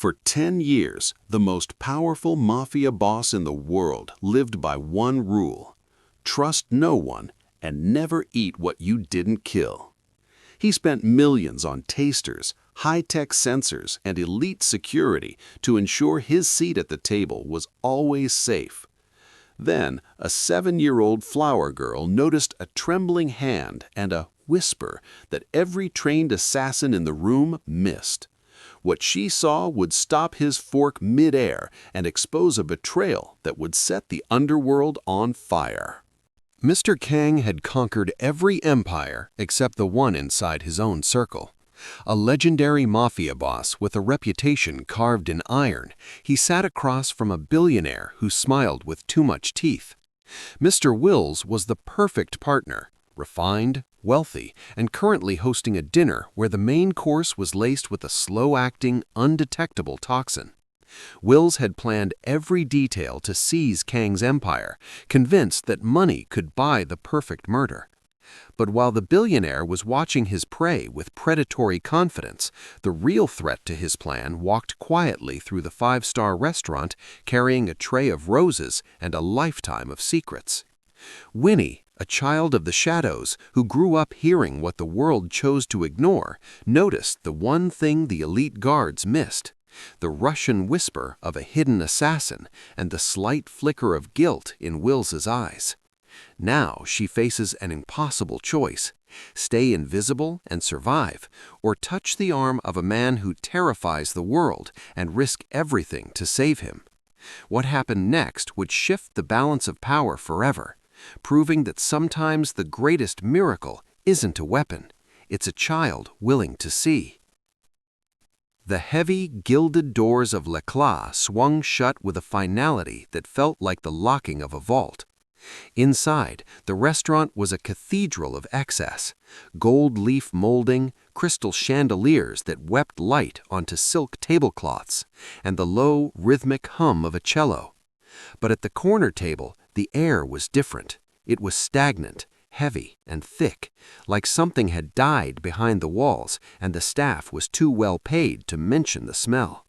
For 10 years, the most powerful mafia boss in the world lived by one rule: trust no one and never eat what you didn't kill. He spent millions on tasters, high-tech sensors, and elite security to ensure his seat at the table was always safe. Then, a 7-year-old flower girl noticed a trembling hand and a whisper that every trained assassin in the room missed. What she saw would stop his fork mid-air and expose a betrayal that would set the underworld on fire. Mr. Kang had conquered every empire except the one inside his own circle. A legendary mafia boss with a reputation carved in iron, he sat across from a billionaire who smiled with too much teeth. Mr. Wills was the perfect partner, refined, wealthy, and currently hosting a dinner where the main course was laced with a slow-acting, undetectable toxin. Wills had planned every detail to seize Kang's empire, convinced that money could buy the perfect murder. But while the billionaire was watching his prey with predatory confidence, the real threat to his plan walked quietly through the five-star restaurant carrying a tray of roses and a lifetime of secrets. Winnie, a child of the shadows who grew up hearing what the world chose to ignore, noticed the one thing the elite guards missed: the Russian whisper of a hidden assassin and the slight flicker of guilt in Wills's eyes. Now she faces an impossible choice: stay invisible and survive, or touch the arm of a man who terrifies the world and risk everything to save him. What happened next would shift the balance of power forever, proving that sometimes the greatest miracle isn't a weapon, it's a child willing to see. The heavy, gilded doors of L'Eclat swung shut with a finality that felt like the locking of a vault. Inside, the restaurant was a cathedral of excess: gold leaf molding, crystal chandeliers that wept light onto silk tablecloths, and the low, rhythmic hum of a cello. But at the corner table, the air was different. It was stagnant, heavy, and thick, like something had died behind the walls and the staff was too well paid to mention the smell.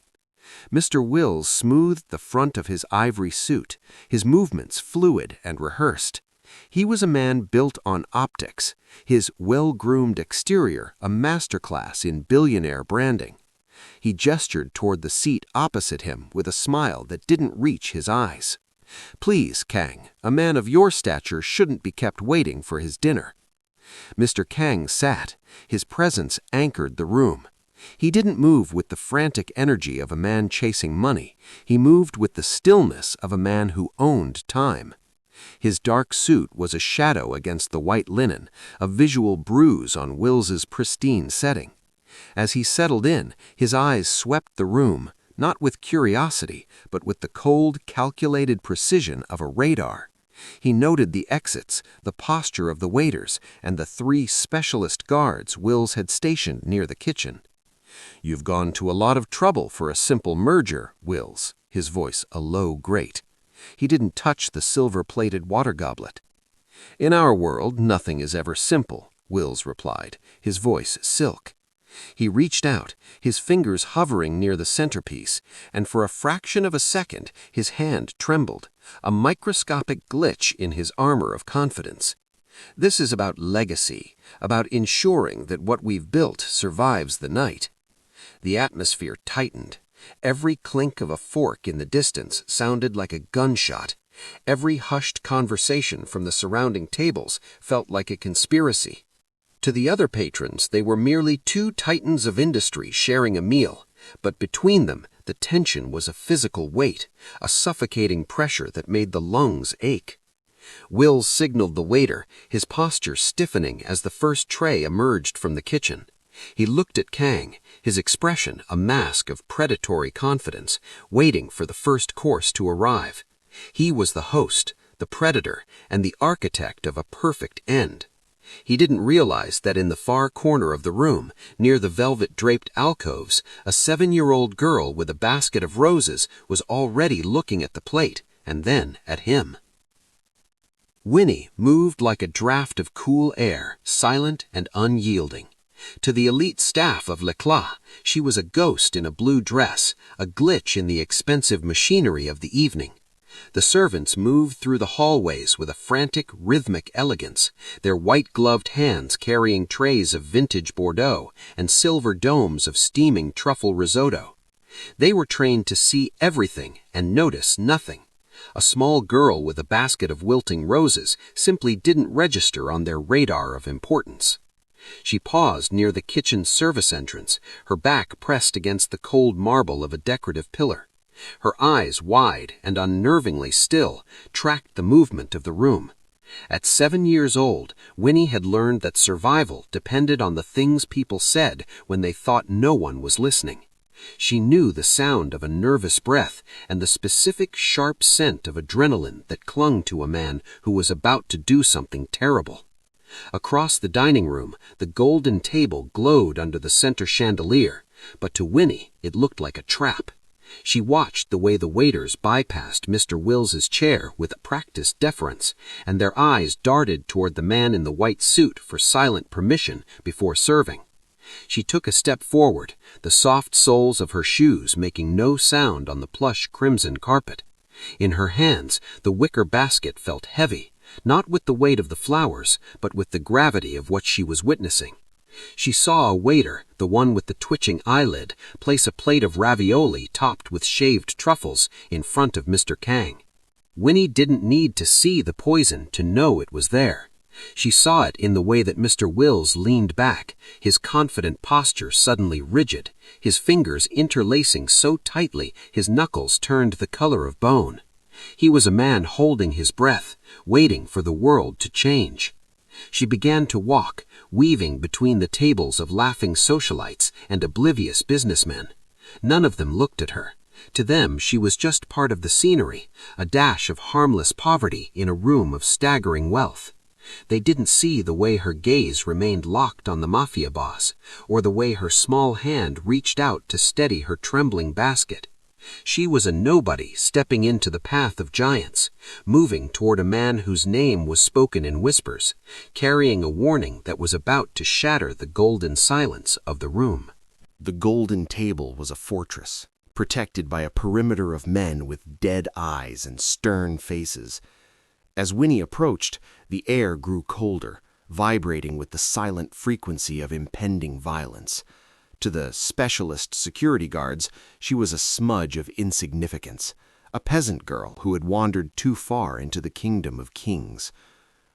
Mr. Wills smoothed the front of his ivory suit, his movements fluid and rehearsed. He was a man built on optics, his well-groomed exterior a masterclass in billionaire branding. He gestured toward the seat opposite him with a smile that didn't reach his eyes. "Please, Kang, a man of your stature shouldn't be kept waiting for his dinner." Mr. Kang sat, his presence anchored the room. He didn't move with the frantic energy of a man chasing money. He moved with the stillness of a man who owned time. His dark suit was a shadow against the white linen, a visual bruise on Wills's pristine setting. As he settled in, his eyes swept the room, not with curiosity, but with the cold, calculated precision of a radar. He noted the exits, the posture of the waiters, and the 3 specialist guards Wills had stationed near the kitchen. "You've gone to a lot of trouble for a simple merger, Wills," his voice a low grate. He didn't touch the silver-plated water goblet. "In our world, nothing is ever simple," Wills replied, his voice silk. He reached out, his fingers hovering near the centerpiece, and for a fraction of a second his hand trembled, a microscopic glitch in his armor of confidence. "This is about legacy, about ensuring that what we've built survives the night." The atmosphere tightened. Every clink of a fork in the distance sounded like a gunshot. Every hushed conversation from the surrounding tables felt like a conspiracy. To the other patrons, they were merely 2 titans of industry sharing a meal, but between them, the tension was a physical weight, a suffocating pressure that made the lungs ache. Wills signaled the waiter, his posture stiffening as the first tray emerged from the kitchen. He looked at Kang, his expression a mask of predatory confidence, waiting for the first course to arrive. He was the host, the predator, and the architect of a perfect end. He didn't realize that in the far corner of the room, near the velvet-draped alcoves, a 7-year-old girl with a basket of roses was already looking at the plate, and then at him. Winnie moved like a draft of cool air, silent and unyielding. To the elite staff of L'Eclat, she was a ghost in a blue dress, a glitch in the expensive machinery of the evening. The servants moved through the hallways with a frantic, rhythmic elegance, their white-gloved hands carrying trays of vintage Bordeaux and silver domes of steaming truffle risotto. They were trained to see everything and notice nothing. A small girl with a basket of wilting roses simply didn't register on their radar of importance. She paused near the kitchen service entrance, her back pressed against the cold marble of a decorative pillar. Her eyes, wide and unnervingly still, tracked the movement of the room. At 7 years old, Winnie had learned that survival depended on the things people said when they thought no one was listening. She knew the sound of a nervous breath and the specific sharp scent of adrenaline that clung to a man who was about to do something terrible. Across the dining room, the golden table glowed under the center chandelier, but to Winnie it looked like a trap. She watched the way the waiters bypassed Mr. Wills's chair with practiced deference, and their eyes darted toward the man in the white suit for silent permission before serving. She took a step forward, the soft soles of her shoes making no sound on the plush crimson carpet. In her hands, the wicker basket felt heavy, not with the weight of the flowers, but with the gravity of what she was witnessing. She saw a waiter, the one with the twitching eyelid, place a plate of ravioli topped with shaved truffles in front of Mr. Kang. Winnie didn't need to see the poison to know it was there. She saw it in the way that Mr. Wills leaned back, his confident posture suddenly rigid, his fingers interlacing so tightly his knuckles turned the color of bone. He was a man holding his breath, waiting for the world to change. She began to walk, weaving between the tables of laughing socialites and oblivious businessmen. None of them looked at her. To them she was just part of the scenery, a dash of harmless poverty in a room of staggering wealth. They didn't see the way her gaze remained locked on the Mafia Boss, or the way her small hand reached out to steady her trembling basket. She was a nobody stepping into the path of giants, moving toward a man whose name was spoken in whispers, carrying a warning that was about to shatter the golden silence of the room. The golden table was a fortress, protected by a perimeter of men with dead eyes and stern faces. As Winnie approached, the air grew colder, vibrating with the silent frequency of impending violence. To the specialist security guards, she was a smudge of insignificance, a peasant girl who had wandered too far into the kingdom of kings.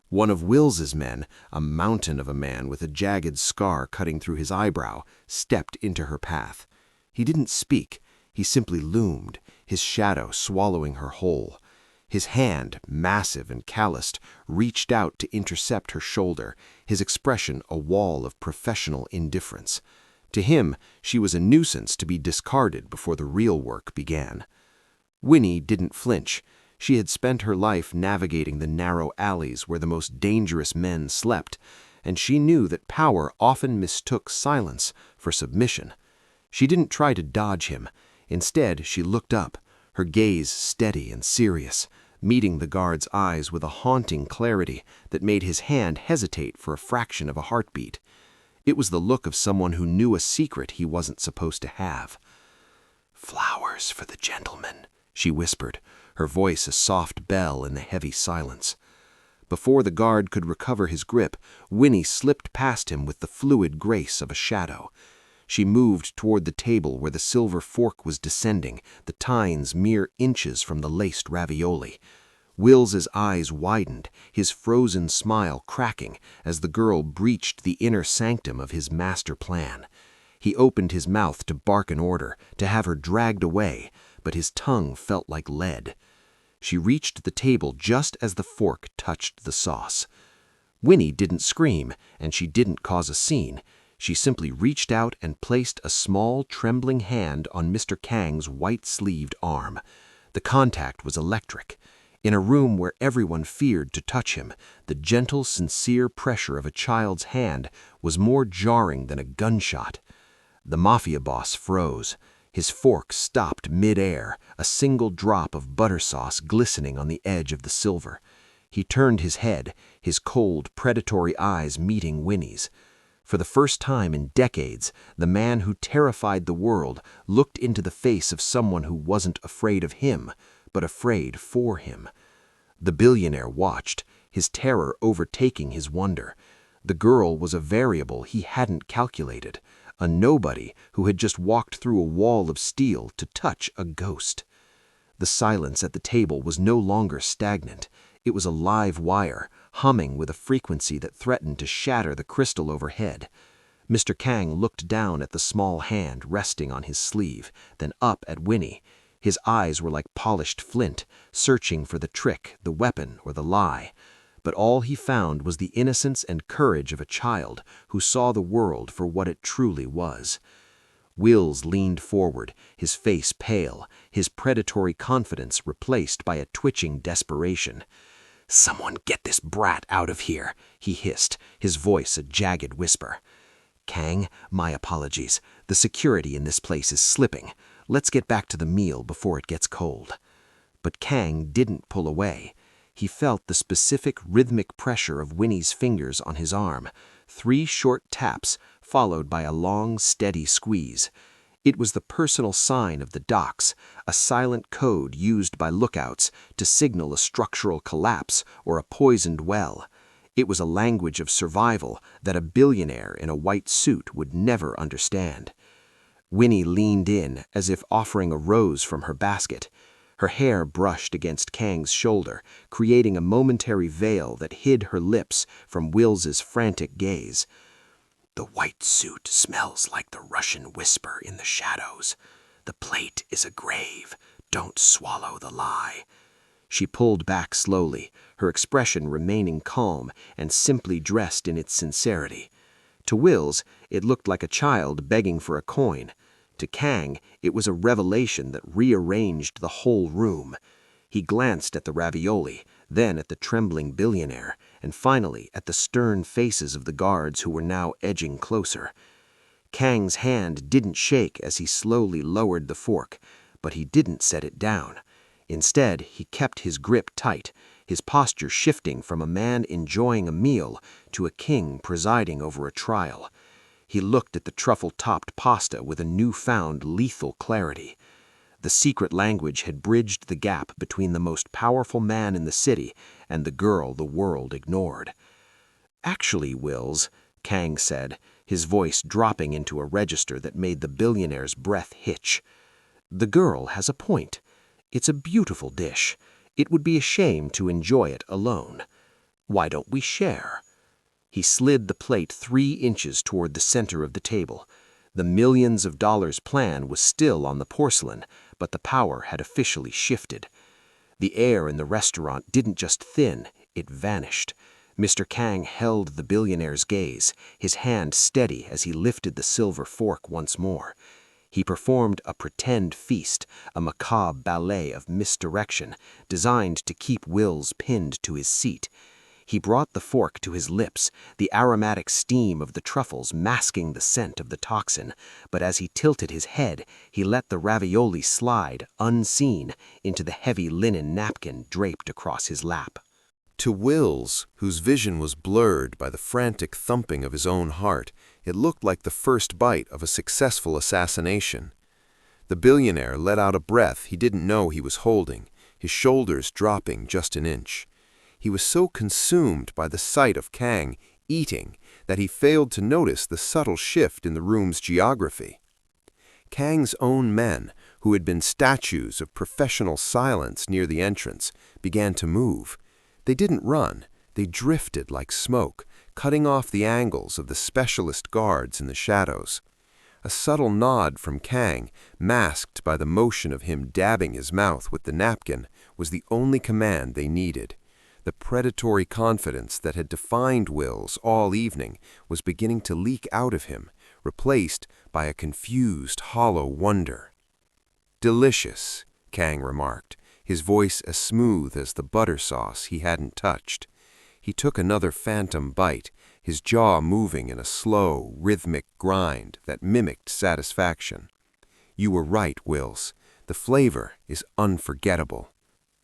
One of Wills's men, a mountain of a man with a jagged scar cutting through his eyebrow, stepped into her path. He didn't speak, he simply loomed, his shadow swallowing her whole. His hand, massive and calloused, reached out to intercept her shoulder, his expression a wall of professional indifference. To him, she was a nuisance to be discarded before the real work began. Winnie didn't flinch. She had spent her life navigating the narrow alleys where the most dangerous men slept, and she knew that power often mistook silence for submission. She didn't try to dodge him. Instead, she looked up, her gaze steady and serious, meeting the guard's eyes with a haunting clarity that made his hand hesitate for a fraction of a heartbeat. It was the look of someone who knew a secret he wasn't supposed to have. "Flowers for the gentleman," she whispered, her voice a soft bell in the heavy silence. Before the guard could recover his grip, Winnie slipped past him with the fluid grace of a shadow. She moved toward the table where the silver fork was descending, the tines mere inches from the laced ravioli. Wills's eyes widened, his frozen smile cracking as the girl breached the inner sanctum of his master plan. He opened his mouth to bark an order, to have her dragged away, but his tongue felt like lead. She reached the table just as the fork touched the sauce. Winnie didn't scream, and she didn't cause a scene. She simply reached out and placed a small, trembling hand on Mr. Kang's white-sleeved arm. The contact was electric. In a room where everyone feared to touch him, the gentle, sincere pressure of a child's hand was more jarring than a gunshot. The Mafia Boss froze. His fork stopped mid-air, a single drop of butter sauce glistening on the edge of the silver. He turned his head, his cold, predatory eyes meeting Winnie's. For the first time in decades, the man who terrified the world looked into the face of someone who wasn't afraid of him, but afraid for him. The billionaire watched, his terror overtaking his wonder. The girl was a variable he hadn't calculated, a nobody who had just walked through a wall of steel to touch a ghost. The silence at the table was no longer stagnant. It was a live wire, humming with a frequency that threatened to shatter the crystal overhead. Mr. Kang looked down at the small hand resting on his sleeve, then up at Winnie. His eyes were like polished flint, searching for the trick, the weapon, or the lie. But all he found was the innocence and courage of a child who saw the world for what it truly was. Wills leaned forward, his face pale, his predatory confidence replaced by a twitching desperation. "Someone get this brat out of here," he hissed, his voice a jagged whisper. "Kang, my apologies. The security in this place is slipping. Let's get back to the meal before it gets cold." But Kang didn't pull away. He felt the specific rhythmic pressure of Winnie's fingers on his arm, 3 short taps, followed by a long, steady squeeze. It was the personal sign of the docks, a silent code used by lookouts to signal a structural collapse or a poisoned well. It was a language of survival that a billionaire in a white suit would never understand. Winnie leaned in, as if offering a rose from her basket. Her hair brushed against Kang's shoulder, creating a momentary veil that hid her lips from Wills's frantic gaze. "The white suit smells like the Russian whisper in the shadows. The plate is a grave. Don't swallow the lie." She pulled back slowly, her expression remaining calm and simply dressed in its sincerity. To Wills, it looked like a child begging for a coin. To Kang, it was a revelation that rearranged the whole room. He glanced at the ravioli, then at the trembling billionaire, and finally at the stern faces of the guards who were now edging closer. Kang's hand didn't shake as he slowly lowered the fork, but he didn't set it down. Instead, he kept his grip tight, his posture shifting from a man enjoying a meal to a king presiding over a trial. He looked at the truffle-topped pasta with a newfound lethal clarity. The secret language had bridged the gap between the most powerful man in the city and the girl the world ignored. "Actually, Wills," Kang said, his voice dropping into a register that made the billionaire's breath hitch, "the girl has a point. It's a beautiful dish. It would be a shame to enjoy it alone. Why don't we share?" He slid the plate 3 inches toward the center of the table. The millions of dollars plan was still on the porcelain, but the power had officially shifted. The air in the restaurant didn't just thin, it vanished. Mr. Kang held the billionaire's gaze, his hand steady as he lifted the silver fork once more. He performed a pretend feast, a macabre ballet of misdirection, designed to keep Wills pinned to his seat. He brought the fork to his lips, the aromatic steam of the truffles masking the scent of the toxin, but as he tilted his head, he let the ravioli slide, unseen, into the heavy linen napkin draped across his lap. To Wills, whose vision was blurred by the frantic thumping of his own heart, it looked like the first bite of a successful assassination. The billionaire let out a breath he didn't know he was holding, his shoulders dropping just an inch. He was so consumed by the sight of Kang eating that he failed to notice the subtle shift in the room's geography. Kang's own men, who had been statues of professional silence near the entrance, began to move. They didn't run, they drifted like smoke, cutting off the angles of the specialist guards in the shadows. A subtle nod from Kang, masked by the motion of him dabbing his mouth with the napkin, was the only command they needed. The predatory confidence that had defined Wills all evening was beginning to leak out of him, replaced by a confused, hollow wonder. "Delicious," Kang remarked, his voice as smooth as the butter sauce he hadn't touched. He took another phantom bite, his jaw moving in a slow, rhythmic grind that mimicked satisfaction. "You were right, Wills. The flavor is unforgettable."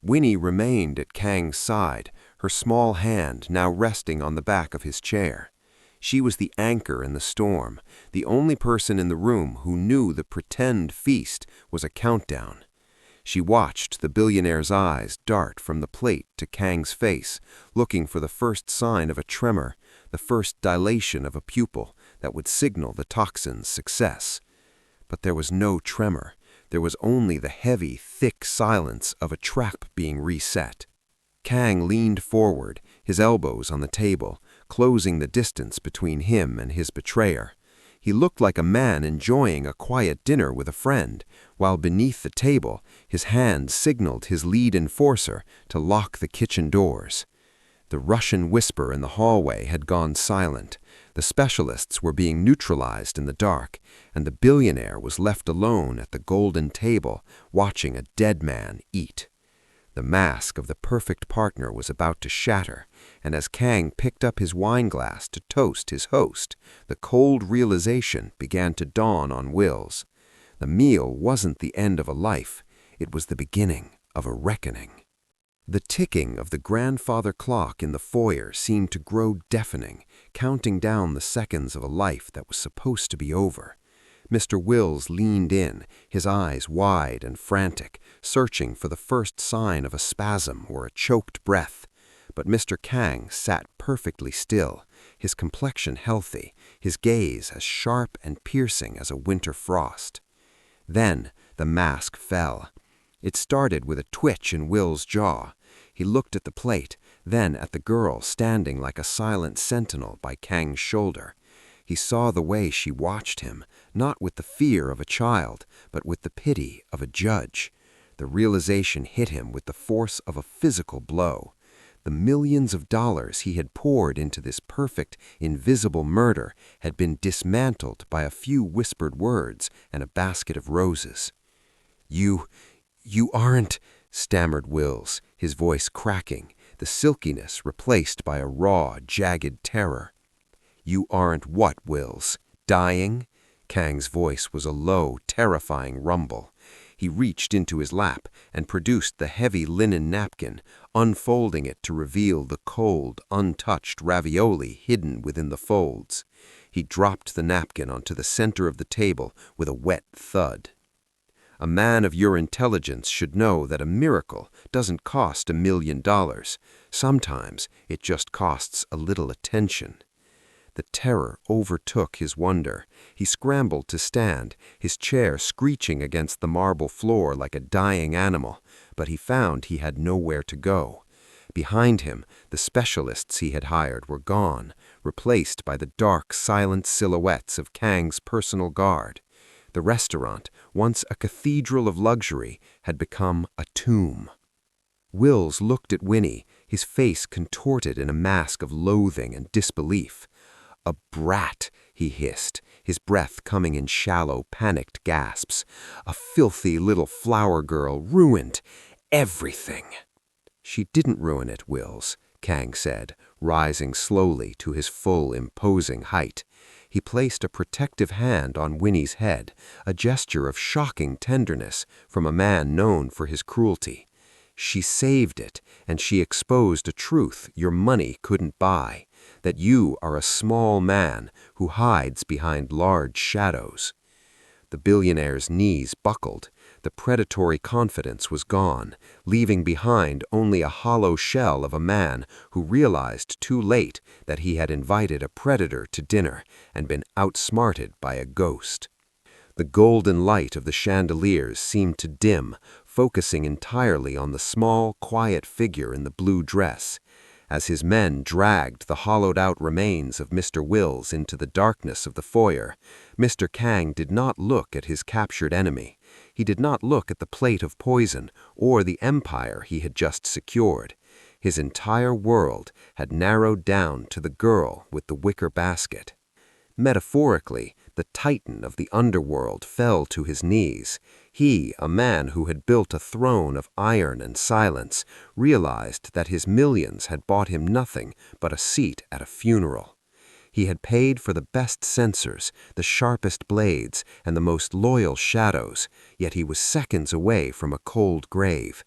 Winnie remained at Kang's side, her small hand now resting on the back of his chair. She was the anchor in the storm, the only person in the room who knew the pretend feast was a countdown. She watched the billionaire's eyes dart from the plate to Kang's face, looking for the first sign of a tremor, the first dilation of a pupil that would signal the toxin's success. But there was no tremor. There was only the heavy, thick silence of a trap being reset. Kang leaned forward, his elbows on the table, closing the distance between him and his betrayer. He looked like a man enjoying a quiet dinner with a friend, while beneath the table, his hand signaled his lead enforcer to lock the kitchen doors. The Russian whisper in the hallway had gone silent. The specialists were being neutralized in the dark, and the billionaire was left alone at the golden table, watching a dead man eat. The mask of the perfect partner was about to shatter, and as Kang picked up his wineglass to toast his host, the cold realization began to dawn on Wills. The meal wasn't the end of a life, it was the beginning of a reckoning. The ticking of the grandfather clock in the foyer seemed to grow deafening, counting down the seconds of a life that was supposed to be over. Mr. Wills leaned in, his eyes wide and frantic, searching for the first sign of a spasm or a choked breath. But Mr. Kang sat perfectly still, his complexion healthy, his gaze as sharp and piercing as a winter frost. Then the mask fell. It started with a twitch in Will's jaw. He looked at the plate, then at the girl standing like a silent sentinel by Kang's shoulder. He saw the way she watched him, not with the fear of a child, but with the pity of a judge. The realization hit him with the force of a physical blow. The millions of dollars he had poured into this perfect, invisible murder had been dismantled by a few whispered words and a basket of roses. You aren't," stammered Wills, his voice cracking, the silkiness replaced by a raw, jagged terror. "You aren't what, Wills? Dying?" Kang's voice was a low, terrifying rumble. He reached into his lap and produced the heavy linen napkin, unfolding it to reveal the cold, untouched ravioli hidden within the folds. He dropped the napkin onto the center of the table with a wet thud. A man of your intelligence should know that a miracle doesn't cost $1 million. Sometimes it just costs a little attention. The terror overtook his wonder. He scrambled to stand, his chair screeching against the marble floor like a dying animal, but he found he had nowhere to go. Behind him, the specialists he had hired were gone, replaced by the dark, silent silhouettes of Kang's personal guard. The restaurant, once a cathedral of luxury, had become a tomb. Wills looked at Winnie, his face contorted in a mask of loathing and disbelief. "A brat," he hissed, his breath coming in shallow, panicked gasps. "A filthy little flower girl ruined everything." "She didn't ruin it, Wills," Kang said, rising slowly to his full, imposing height. He placed a protective hand on Winnie's head, a gesture of shocking tenderness from a man known for his cruelty. "She saved it, and she exposed a truth your money couldn't buy, that you are a small man who hides behind large shadows." The billionaire's knees buckled. The predatory confidence was gone, leaving behind only a hollow shell of a man who realized too late that he had invited a predator to dinner and been outsmarted by a ghost. The golden light of the chandeliers seemed to dim, focusing entirely on the small, quiet figure in the blue dress. As his men dragged the hollowed-out remains of Mr. Wills into the darkness of the foyer, Mr. Kang did not look at his captured enemy. He did not look at the plate of poison or the empire he had just secured. His entire world had narrowed down to the girl with the wicker basket. Metaphorically, the titan of the underworld fell to his knees. He, a man who had built a throne of iron and silence, realized that his millions had bought him nothing but a seat at a funeral. He had paid for the best censers, the sharpest blades, and the most loyal shadows, yet he was seconds away from a cold grave.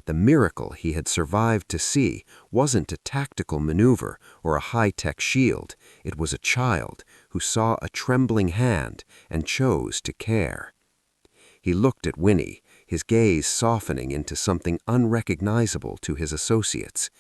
The miracle he had survived to see wasn't a tactical maneuver or a high-tech shield. It was a child who saw a trembling hand and chose to care. He looked at Winnie, his gaze softening into something unrecognizable to his associates.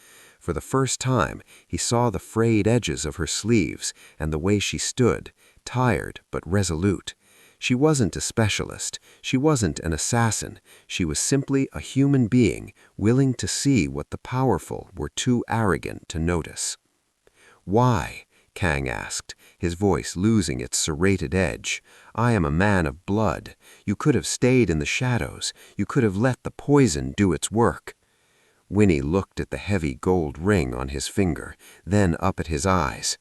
For the first time, he saw the frayed edges of her sleeves and the way she stood, tired but resolute. She wasn't a specialist. She wasn't an assassin. She was simply a human being willing to see what the powerful were too arrogant to notice. "Why?" Kang asked, his voice losing its serrated edge. "I am a man of blood. You could have stayed in the shadows. You could have let the poison do its work." Winnie looked at the heavy gold ring on his finger, then up at his eyes.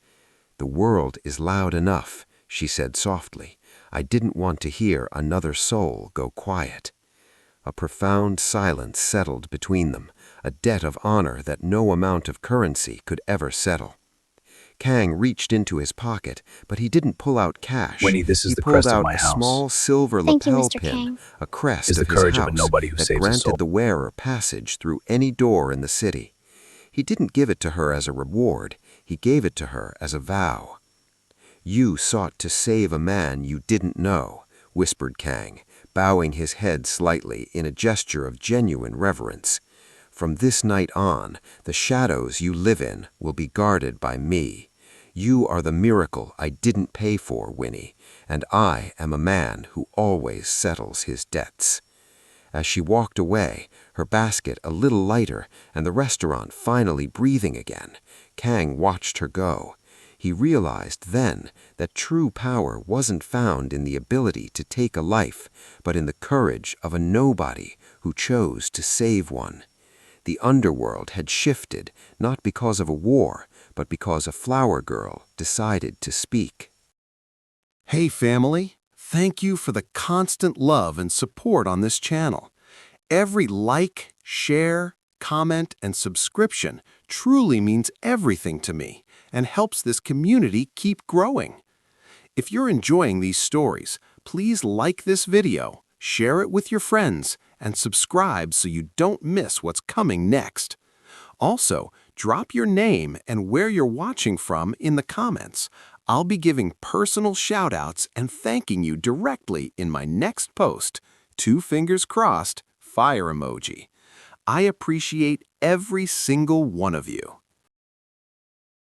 "The world is loud enough," she said softly. "I didn't want to hear another soul go quiet." A profound silence settled between them, a debt of honor that no amount of currency could ever settle. Kang reached into his pocket, but he didn't pull out cash. Winnie, this is He the pulled crest of out my a house. small silver Thank you, lapel Mr. pin, Kang. a crest Is of the his courage of a house nobody who that saves a soul. granted the wearer passage through any door in the city. He didn't give it to her as a reward. He gave it to her as a vow. "You sought to save a man you didn't know," whispered Kang, bowing his head slightly in a gesture of genuine reverence. "From this night on, the shadows you live in will be guarded by me. You are the miracle I didn't pay for, Winnie, and I am a man who always settles his debts." As she walked away, her basket a little lighter and the restaurant finally breathing again, Kang watched her go. He realized then that true power wasn't found in the ability to take a life, but in the courage of a nobody who chose to save one. The underworld had shifted, not because of a war, but because a flower girl decided to speak. Hey family, thank you for the constant love and support on this channel. Every like, share, comment, and subscription truly means everything to me and helps this community keep growing. If you're enjoying these stories, please like this video, share it with your friends, and subscribe so you don't miss what's coming next. Also, drop your name and where you're watching from in the comments. I'll be giving personal shout-outs and thanking you directly in my next post. 2 fingers crossed, fire emoji. I appreciate every single one of you.